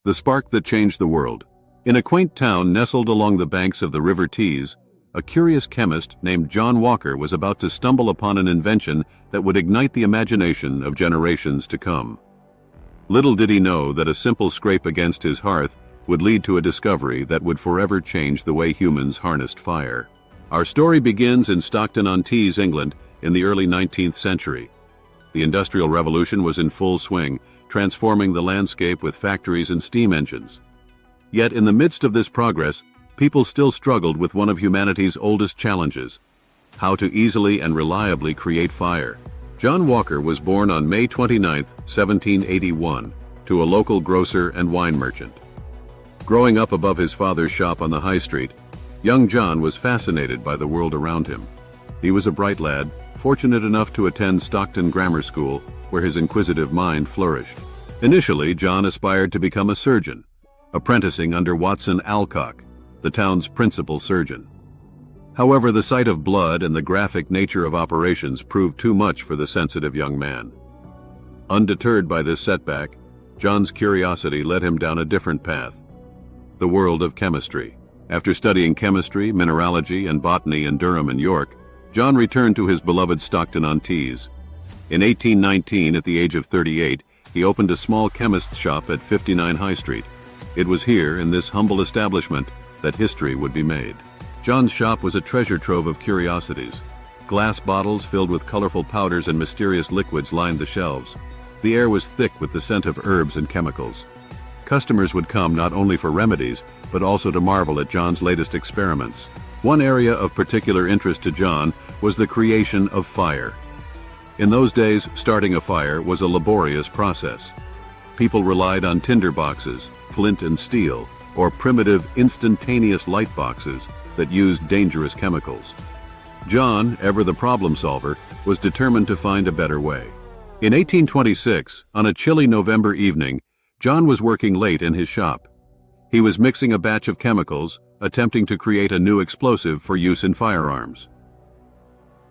The spark that changed the world. In a quaint town nestled along the banks of the River Tees, a curious chemist named John Walker was about to stumble upon an invention that would ignite the imagination of generations to come. Little did he know that a simple scrape against his hearth would lead to a discovery that would forever change the way humans harnessed fire. Our story begins in Stockton-on-Tees, England, in the early 19th century. The Industrial Revolution was in full swing, transforming the landscape with factories and steam engines. Yet in the midst of this progress, people still struggled with one of humanity's oldest challenges: how to easily and reliably create fire. John Walker was born on May 29, 1781, to a local grocer and wine merchant. Growing up above his father's shop on the high street, young John was fascinated by the world around him. He was a bright lad, fortunate enough to attend Stockton Grammar School, where his inquisitive mind flourished. Initially, John aspired to become a surgeon, apprenticing under Watson Alcock, the town's principal surgeon. However, the sight of blood and the graphic nature of operations proved too much for the sensitive young man. Undeterred by this setback, John's curiosity led him down a different path: the world of chemistry. After studying chemistry, mineralogy, and botany in Durham and York, John returned to his beloved Stockton-on-Tees. In 1819, at the age of 38, he opened a small chemist's shop at 59 High Street. It was here, in this humble establishment, that history would be made. John's shop was a treasure trove of curiosities. Glass bottles filled with colorful powders and mysterious liquids lined the shelves. The air was thick with the scent of herbs and chemicals. Customers would come not only for remedies, but also to marvel at John's latest experiments. One area of particular interest to John was the creation of fire. In those days, starting a fire was a laborious process. People relied on tinder boxes, flint and steel, or primitive instantaneous light boxes that used dangerous chemicals. John, ever the problem solver, was determined to find a better way. In 1826, on a chilly November evening, John was working late in his shop. He was mixing a batch of chemicals, attempting to create a new explosive for use in firearms.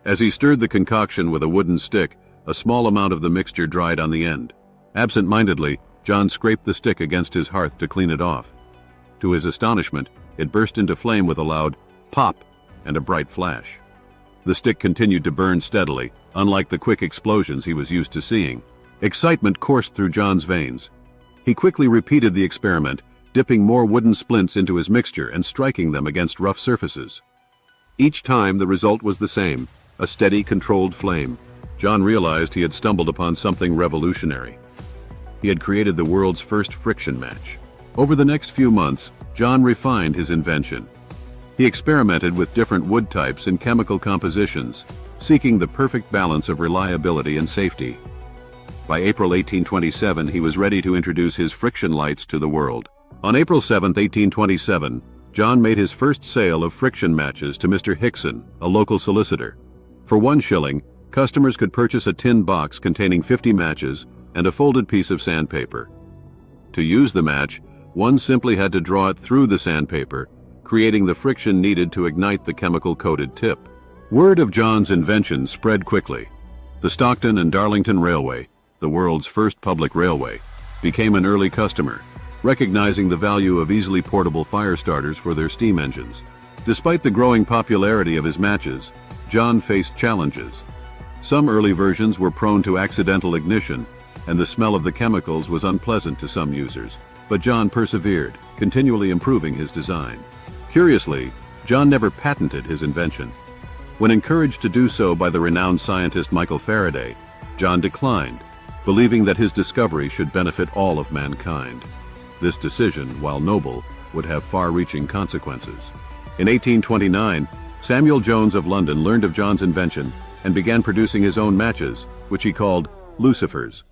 As he stirred the concoction with a wooden stick, a small amount of the mixture dried on the end. Absent-mindedly, John scraped the stick against his hearth to clean it off. To his astonishment, it burst into flame with a loud pop and a bright flash. The stick continued to burn steadily, unlike the quick explosions he was used to seeing. Excitement coursed through John's veins. He quickly repeated the experiment, dipping more wooden splints into his mixture and striking them against rough surfaces. Each time the result was the same: a steady, controlled flame. John realized he had stumbled upon something revolutionary. He had created the world's first friction match. Over the next few months, John refined his invention. He experimented with different wood types and chemical compositions, seeking the perfect balance of reliability and safety. By April 1827, he was ready to introduce his friction lights to the world. On April 7, 1827, John made his first sale of friction matches to Mr. Hickson, a local solicitor. For 1 shilling, customers could purchase a tin box containing 50 matches and a folded piece of sandpaper. To use the match, one simply had to draw it through the sandpaper, creating the friction needed to ignite the chemical-coated tip. Word of John's invention spread quickly. The Stockton and Darlington Railway, the world's first public railway, became an early customer, recognizing the value of easily portable fire starters for their steam engines. Despite the growing popularity of his matches, John faced challenges. Some early versions were prone to accidental ignition, and the smell of the chemicals was unpleasant to some users. But John persevered, continually improving his design. Curiously, John never patented his invention. When encouraged to do so by the renowned scientist Michael Faraday, John declined, believing that his discovery should benefit all of mankind. This decision, while noble, would have far-reaching consequences. In 1829, Samuel Jones of London learned of John's invention and began producing his own matches, which he called lucifers.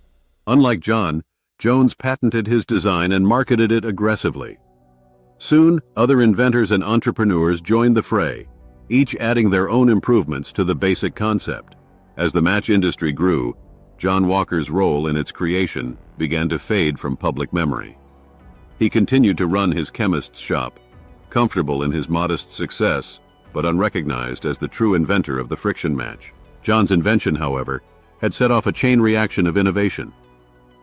Unlike John, Jones patented his design and marketed it aggressively. Soon, other inventors and entrepreneurs joined the fray, each adding their own improvements to the basic concept. As the match industry grew, John Walker's role in its creation began to fade from public memory. He continued to run his chemist's shop, comfortable in his modest success, but unrecognized as the true inventor of the friction match. John's invention, however, had set off a chain reaction of innovation.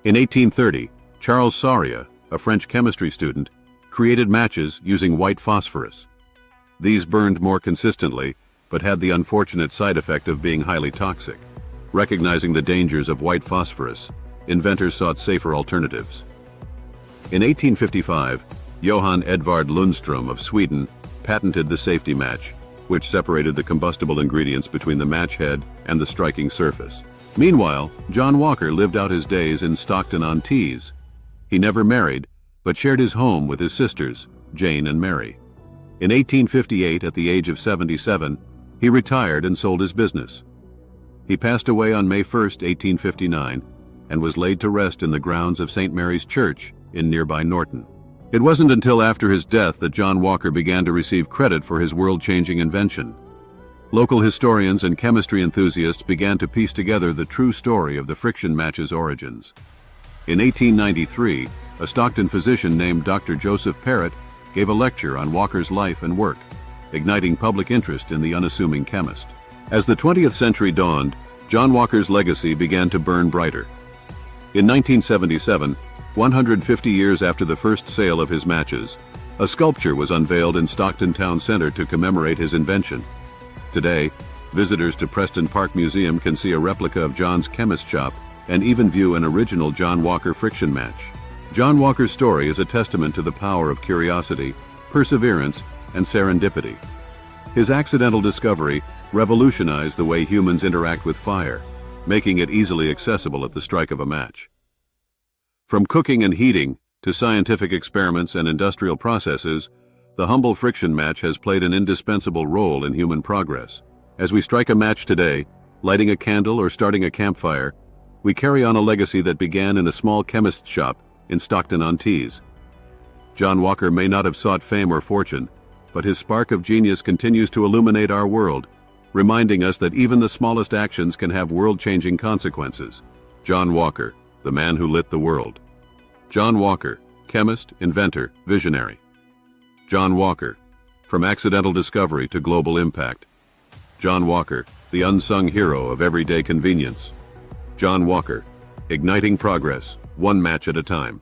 In 1830, Charles Sauria, a French chemistry student, created matches using white phosphorus. These burned more consistently, but had the unfortunate side effect of being highly toxic. Recognizing the dangers of white phosphorus, inventors sought safer alternatives. In 1855, Johann Edvard Lundström of Sweden patented the safety match, which separated the combustible ingredients between the match head and the striking surface. Meanwhile, John Walker lived out his days in Stockton-on-Tees. He never married, but shared his home with his sisters, Jane and Mary. In 1858, at the age of 77, he retired and sold his business. He passed away on May 1, 1859, and was laid to rest in the grounds of St. Mary's Church in nearby Norton. It wasn't until after his death that John Walker began to receive credit for his world-changing invention. Local historians and chemistry enthusiasts began to piece together the true story of the friction match's origins. In 1893, a Stockton physician named Dr. Joseph Parrott gave a lecture on Walker's life and work, igniting public interest in the unassuming chemist. As the 20th century dawned, John Walker's legacy began to burn brighter. In 1977, 150 years after the first sale of his matches, a sculpture was unveiled in Stockton Town Center to commemorate his invention. Today, visitors to Preston Park Museum can see a replica of John's chemist shop and even view an original John Walker friction match. John Walker's story is a testament to the power of curiosity, perseverance, and serendipity. His accidental discovery revolutionized the way humans interact with fire, making it easily accessible at the strike of a match. From cooking and heating to scientific experiments and industrial processes, the humble friction match has played an indispensable role in human progress. As we strike a match today, lighting a candle or starting a campfire, we carry on a legacy that began in a small chemist's shop in Stockton-on-Tees. John Walker may not have sought fame or fortune, but his spark of genius continues to illuminate our world, reminding us that even the smallest actions can have world-changing consequences. John Walker, the man who lit the world. John Walker, chemist, inventor, visionary. John Walker, from accidental discovery to global impact. John Walker, the unsung hero of everyday convenience. John Walker, igniting progress, one match at a time.